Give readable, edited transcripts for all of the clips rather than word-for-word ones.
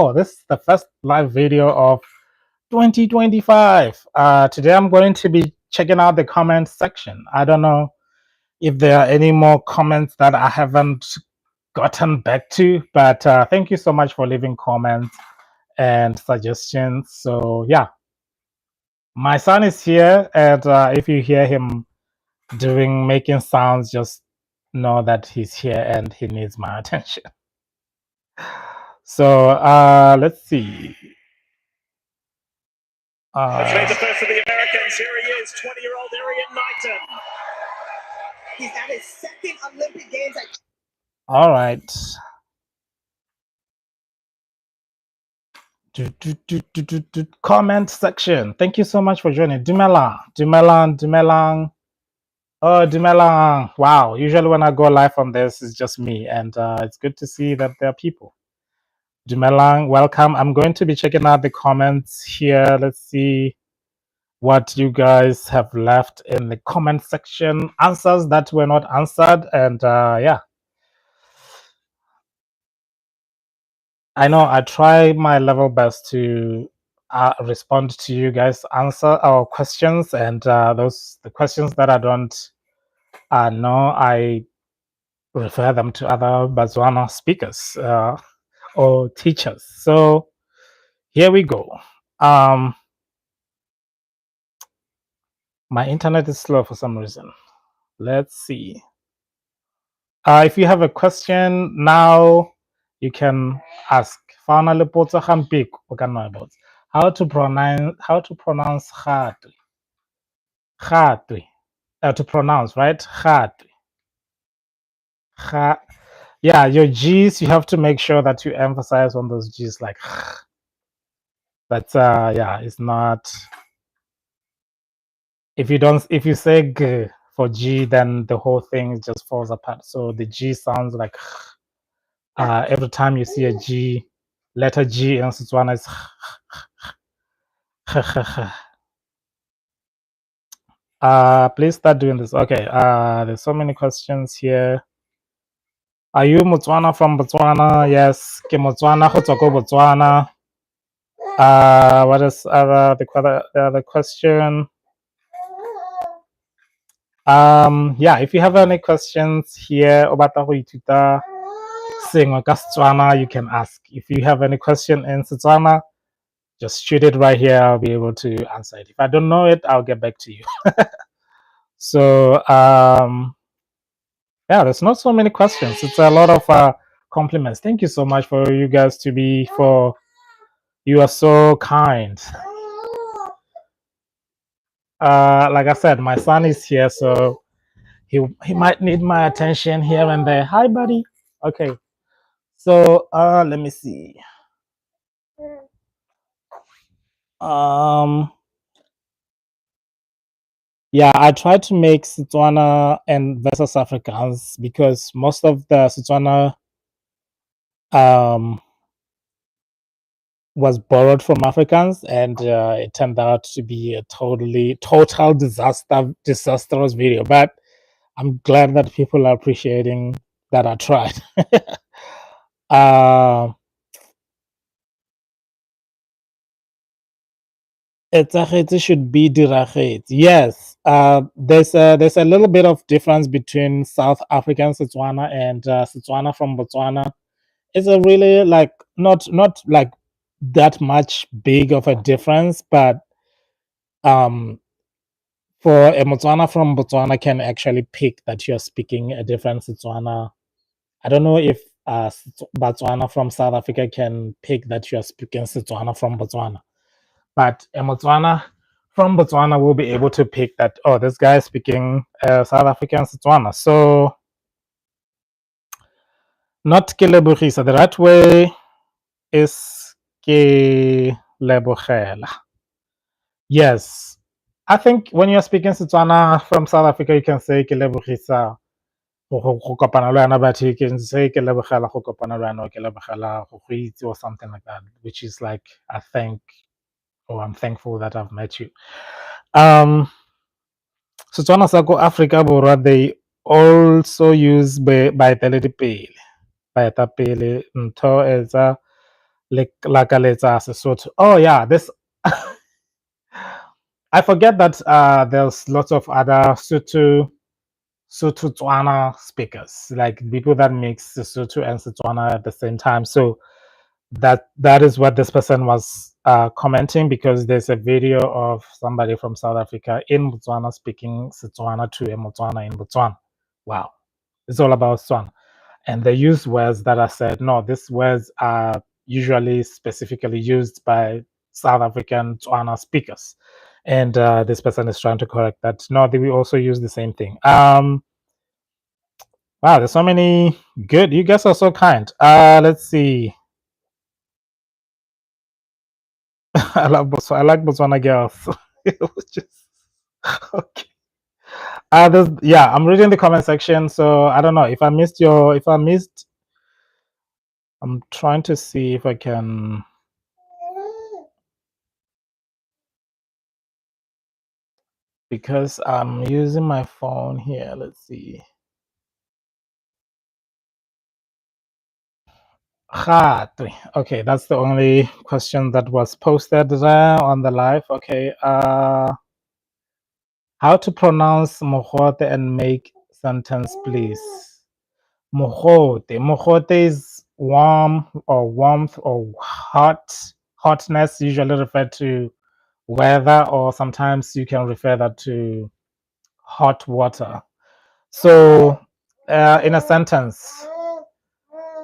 Oh, this is the first live video of 2025. Today I'm going to be checking out the comment section. I don't know if there are any more comments that I haven't gotten back to, but thank you so much for leaving comments and suggestions. So, yeah, my son is here, and if you hear him making sounds, just know that he's here and he needs my attention. So, let's see. Let's meet the first of the Americans. Here he is, 20-year-old Arian Knighton. He's at his second Olympic Games. All right. Comment section. Thank you so much for joining. Dumelang. Oh, Dumelang. Wow. Usually when I go live on this, it's just me. And it's good to see that there are people. Dumelang, welcome. I'm going to be checking out the comments here. Let's see what you guys have left in the comment section. Answers that were not answered. And yeah. I know I try my level best to respond to you guys' answer our questions, and the questions that I don't know, I refer them to other Botswana speakers or teachers. So here we go. My internet is slow for some reason. Let's see. If you have a question now, you can ask. How to pronounce Gatwe. Gatwe. To pronounce, right? Gatwe. Yeah, your G's, you have to make sure that you emphasize on those G's like that's yeah, it's not if you say G for G, then the whole thing just falls apart. So the G sounds like every time you see a G, letter G in Setswana is please start doing this. Okay, there's so many questions here. Are you Motswana from Botswana? Yes, ke Motswana go tswa ko Botswana. What is the other question? Yeah, if you have any questions here about go ithuta sengwe ka Setswana, you can ask. If you have any question in Setswana, just shoot it right here. I'll be able to answer it. If I don't know it, I'll get back to you. So yeah, there's not so many questions. It's a lot of compliments. Thank you so much for you guys you are so kind. Like I said, my son is here, so he might need my attention here and there. Hi, buddy. Okay. So let me see. Yeah, I try to make Setswana and versus Afrikaans because most of the Setswana was borrowed from Africans, and it turned out to be a total disastrous video. But I'm glad that people are appreciating that I tried. It should be diragetse. Yes, there's a little bit of difference between South African Setswana and Setswana from Botswana. It's a really like not like that much big of a difference, but for a Motswana from Botswana can actually pick that you're speaking a different Setswana. I don't know if Botswana from South Africa can pick that you're speaking Setswana from Botswana, but a Motswana from Botswana will be able to pick that, oh, this guy is speaking South African Setswana. So not ke lebogisa. The right way is ke lebogela. Yes. I think when you're speaking Setswana from South Africa, you can say ke lebogisa go kopana le wena, but you can say ke lebogela go kopana le wena, ke lebogela go go itse or something like that, which is like I think, oh, I'm thankful that I've met you. Setswana sa ko Africa Borwa, they also use baeteledipele. Baetapele ntho etsa like lakaletsa Sesotho. Oh yeah, this I forget that there's lots of other Sotho-Tswana speakers, like people that mix Sesotho and Setswana at the same time. So that is what this person was commenting, because there's a video of somebody from South Africa in Botswana speaking Setswana to a Motswana in Botswana. Wow, it's all about Setswana, and they use words that are said. No, these words are usually specifically used by South African Tswana speakers, and this person is trying to correct that. No, they will also use the same thing. Wow, there's so many good. You guys are so kind. Let's see. I like Botswana girls. It was just okay. Yeah, I'm reading the comment section, so I don't know if I missed your. If I missed, I'm trying to see if I can. Because I'm using my phone here. Let's see. Okay, that's the only question that was posted there on the live. Okay. How to pronounce mogote and make sentence, please. Mogote. Mogote is warm or warmth or hotness, usually referred to weather, or sometimes you can refer that to hot water. So, in a sentence,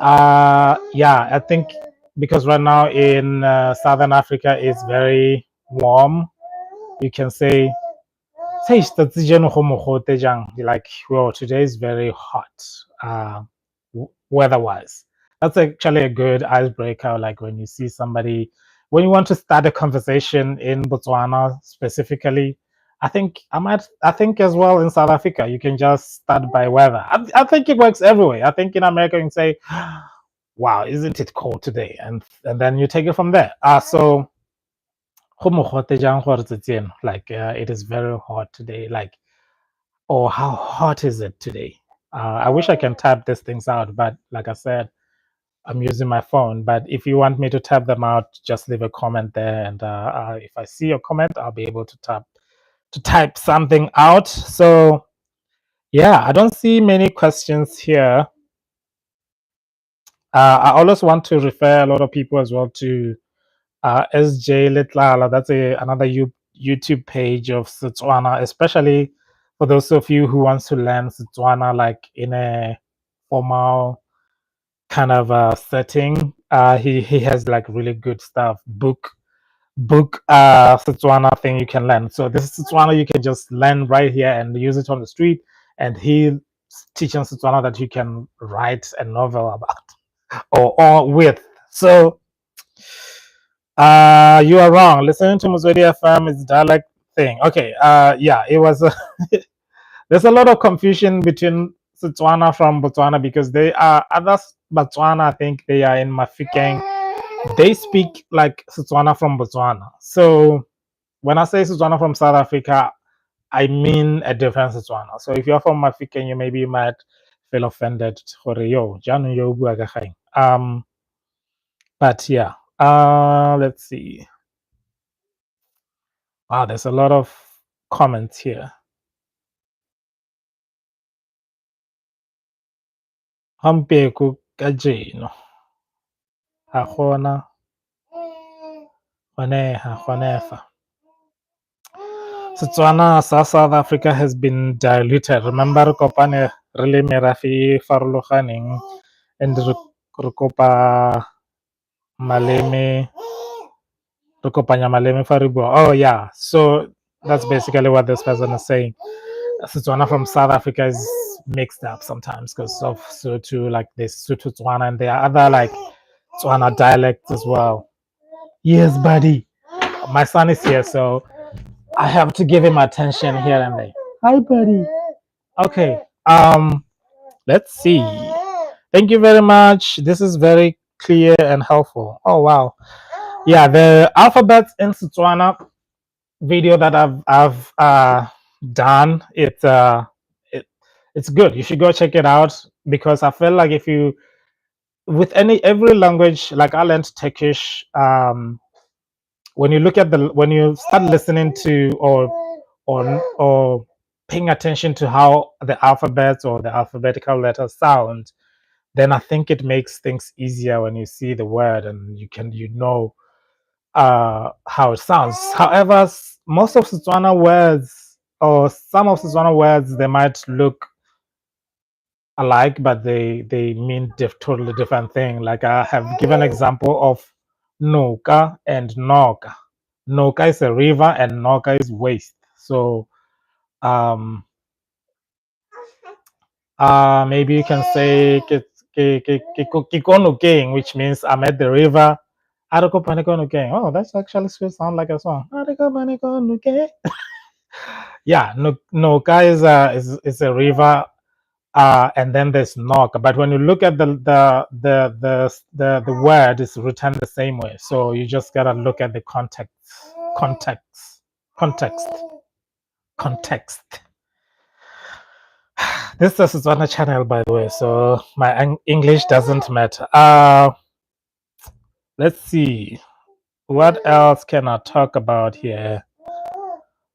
yeah, I think because right now in Southern Africa it's very warm, you can say, "Hey, like, well, today is very hot, weather-wise." That's actually a good icebreaker. Like when you see somebody, when you want to start a conversation in Botswana specifically, I think as well in South Africa, you can just start by weather. I think it works everywhere. I think in America you can say, "Wow, isn't it cold today?" And then you take it from there. So go mogote jang gore tsatsing? Like it is very hot today. Like, or how hot is it today? I wish I can type these things out, but like I said, I'm using my phone. But if you want me to type them out, just leave a comment there, and if I see your comment, I'll be able to type something out. So yeah, I don't see many questions here. I always want to refer a lot of people as well to SJ Litlala. That's another YouTube page of Setswana, especially for those of you who wants to learn Setswana like in a formal kind of setting. He has like really good stuff. Book Setswana thing you can learn. So this is Setswana you can just learn right here and use it on the street. And he teaching Setswana that you can write a novel about or with. So you are wrong. Listening to Muzodi FM is dialect thing. Okay. Yeah, it was. There's a lot of confusion between Setswana from Botswana because they are other Botswana. I think they are in Mafikeng. They speak like Setswana from Botswana. So when I say Setswana from South Africa, I mean a different Setswana. So if you're from Mafikeng, you might feel offended. But yeah. Let's see. Wow, there's a lot of comments here. Hampeku kajeno. Ha gona gonefa. Setswana sa South Africa has been diluted. Remember re kopane re le merafe e farologaneng and re kopa maleme re kopanya maleme fa re bua. Oh yeah, so that's basically what this person is saying. Setswana from South Africa is mixed up sometimes because of Sotho, like this Sotho Tswana, and there are other like Tswana dialects as well. Yes, buddy. My son is here, so I have to give him attention here and there. Hi, buddy. Okay. Let's see. Thank you very much. This is very clear and helpful. Oh wow. Yeah, the alphabets in Setswana video that I've done, it's good. You should go check it out because I feel like if you with every language, like I learned Turkish. When you look at when you start listening to or paying attention to how the alphabets or the alphabetical letters sound, then I think it makes things easier when you see the word and you know how it sounds. However, most of Setswana words or some of Setswana words they might look alike, but they mean totally different thing. Like I have given example of Noka and Noka. Noka is a river and Noka is waste. So um, maybe you can say Kikonuking, which means I'm at the river. Ariko Panikonuking. Oh, that's actually still sound like a song. Ariko Panikonuking. Yeah, Noka is a river, and then there's Nok. But when you look at the word is written the same way. So you just gotta look at the context, context, context. This is a Setswana channel, by the way, so my English doesn't matter. Let's see. What else can I talk about here?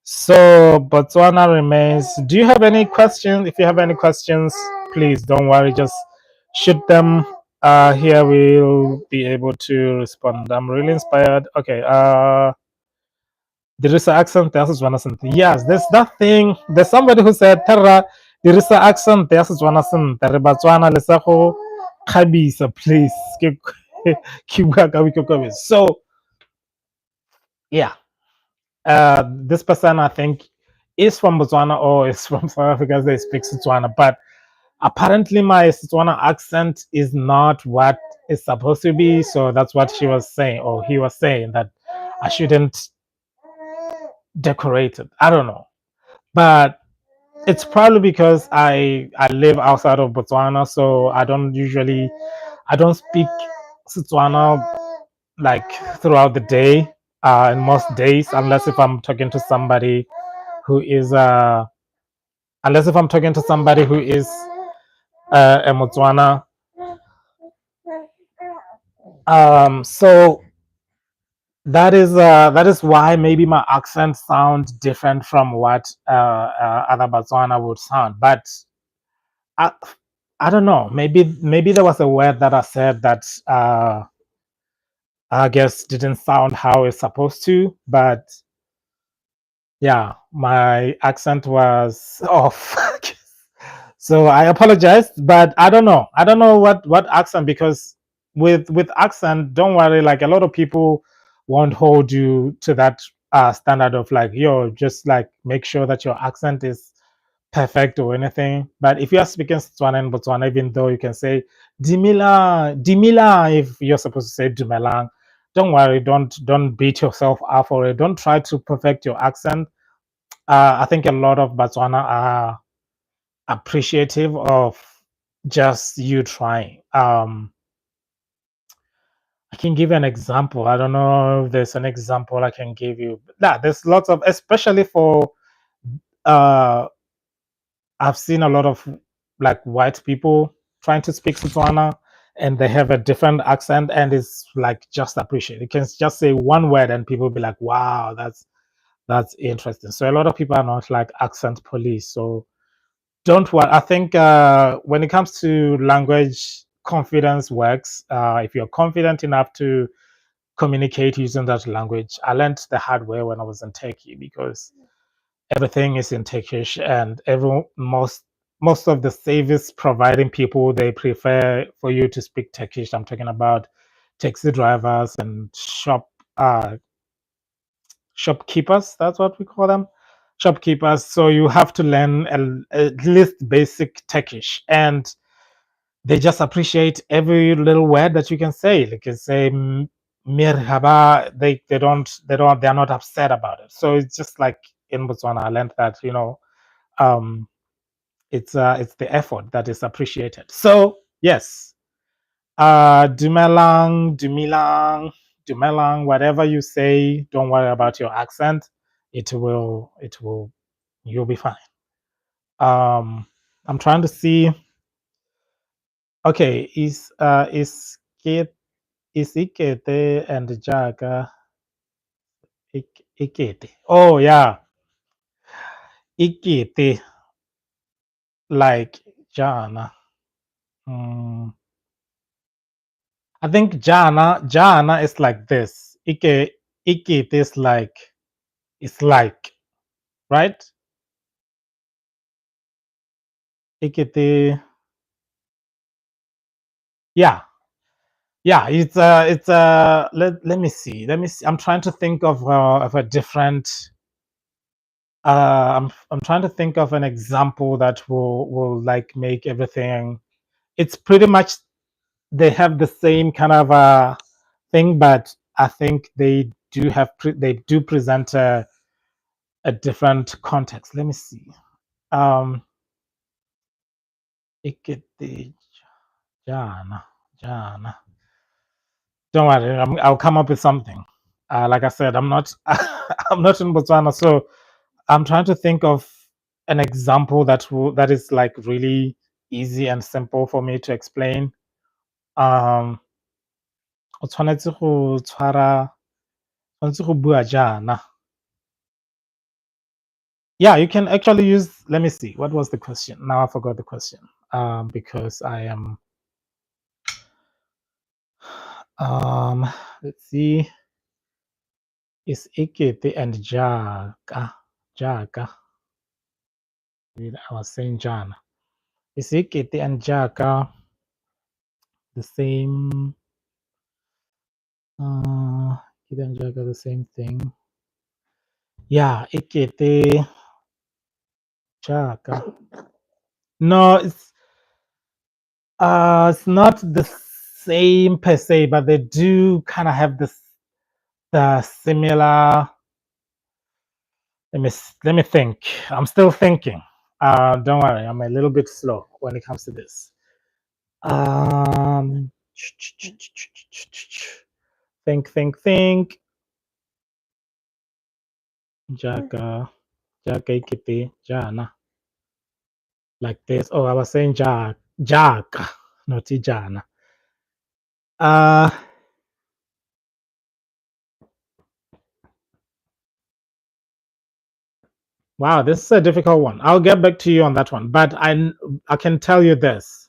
So Botswana remains. Do you have any questions? If you have any questions, please don't worry. Just shoot them. Here we'll be able to respond. I'm really inspired. Okay. There is an accent. There's one accent. Yes, there's that thing. There's somebody who said, "Terra, there is an accent. There's one accent. Terra Botswana lesago khabisa, please." So yeah, this person I think is from Botswana or is from South Africa. They speak Setswana, but apparently my Setswana accent is not what it's supposed to be. So that's what she was saying, or he was saying that I shouldn't decorate it. I don't know, but it's probably because I live outside of Botswana, so I don't speak Setswana like throughout the day, and most days, unless if I'm talking to somebody who is unless if I'm talking to somebody who is a Motswana. So that is why maybe my accent sounds different from what other Botswana would sound. But I, I don't know. Maybe there was a word that I said that I guess didn't sound how it's supposed to. But yeah, my accent was off. So I apologize, but I don't know. I don't know what accent, because with accent, don't worry. Like a lot of people won't hold you to that standard of like, yo, just like make sure that your accent is perfect or anything. But if you are speaking Setswana in Botswana, even though you can say Dimila, Dimila, if you're supposed to say Dumelang, don't worry. Don't beat yourself up for it. Don't try to perfect your accent. I think a lot of Botswana are appreciative of just you trying. I can give you an example. I don't know if there's an example I can give you. Yeah, there's lots of, especially for uh, I've seen a lot of like white people trying to speak Setswana, and they have a different accent, and it's like just appreciate. You can just say one word and people be like, "Wow, that's interesting." So a lot of people are not like accent police. So don't worry. I think when it comes to language, confidence works. If you're confident enough to communicate using that language, I learned the hard way when I was in Turkey, because everything is in Turkish, and most of the service providing people, they prefer for you to speak Turkish. I'm talking about taxi drivers and uh, shopkeepers. That's what we call them, shopkeepers. So you have to learn at least basic Turkish, and they just appreciate every little word that you can say. Like you say "merhaba," they're not upset about it. So it's just like in Botswana, I learned that um, it's the effort that is appreciated. So yes, Dumelang, Dumilang, Dumelang, whatever you say, don't worry about your accent. It will, you'll be fine. I'm trying to see Okay, is ikete and jaga ikete. Oh yeah, ikete like jana. Mm, I think jana is like this. Ikete is like it's like, right? Ikete. Yeah, yeah. Let me see. Let me see. I'm trying to think of a different. I'm trying to think of an example that will like make everything. It's pretty much they have the same kind of thing, but I think they do present a different context. Let me see. Um, ikete jana jana. Don't worry, I'll come up with something. Like I said, I'm not I'm not in Botswana, so I'm trying to think of an example that is like really easy and simple for me to explain. Um, o tshwanetse go tshwanetse go bua jaana. Yeah, you can actually use. Let me see. What was the question? Now I forgot the question. Because I am. Um, let's see. Is ikete and jaga. I was saying Jana. Is ikete and jaga the same? Ikete and jaga the same thing? Yeah, ikete jaga. No, it's not the same per se, but they do kind of have the similar. Let me think. I'm still thinking. Don't worry, I'm a little bit slow when it comes to this. Um, think. Jaga, jaga ikete, jana, like this. Oh, I was saying jaga, not jana. Uh, wow, this is a difficult one. I'll get back to you on that one, but I can tell you this.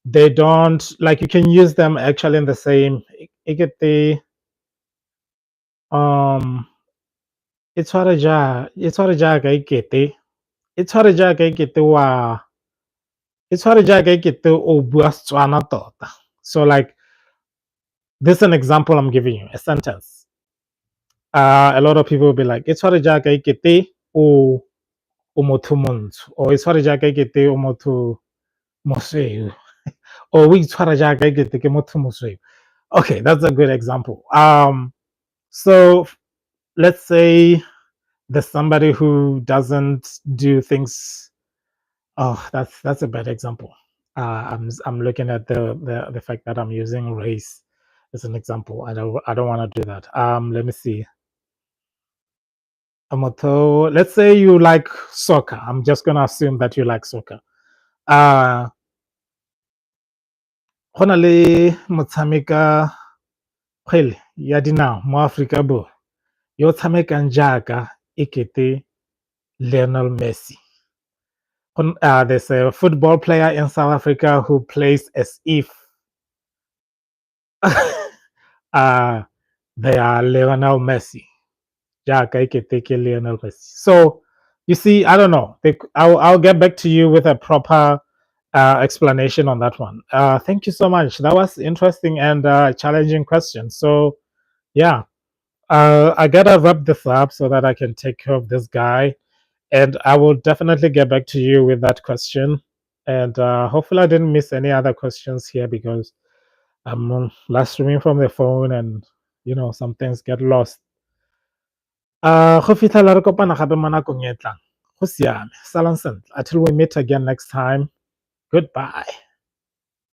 They don't like you can use them actually in the same ikete. Um, it's what a jaga ikete. It's what a jaga ikete wa. It's what a jaga ikete o bua Setswana tota. So like this is an example I'm giving you, a sentence. A lot of people will be like, it's what a jaga ikete o motho montsho, or it's what a jaga ikete o motho mosweu, or we tshwara jaaka ekete ke motho mosweu. Okay, that's a good example. So let's say there's somebody who doesn't do things. Oh, that's a bad example. I'm looking at the fact that I'm using race as an example. I don't want to do that. Let me see. Amoto, let's say you like soccer. I'm just gonna assume that you like soccer. Uh go na le motshameka kgwele ya dinao mo Aforika Borwa yo o tshamekang jaaka ekete Lionel Messi. There's a football player in South Africa who plays as if uh, they are Lionel Messi. Jaaka ekete ke Lionel Messi. So you see, I don't know. I'll get back to you with a proper explanation on that one. Thank you so much. That was interesting and challenging question. So yeah, I gotta wrap this up so that I can take care of this guy, and I will definitely get back to you with that question. And hopefully, I didn't miss any other questions here because I'm live streaming from the phone, and some things get lost. Go fitlhela re kopana gape mo nakong e e tlang. Go siame. Salang sentle. Until we meet again next time. Goodbye.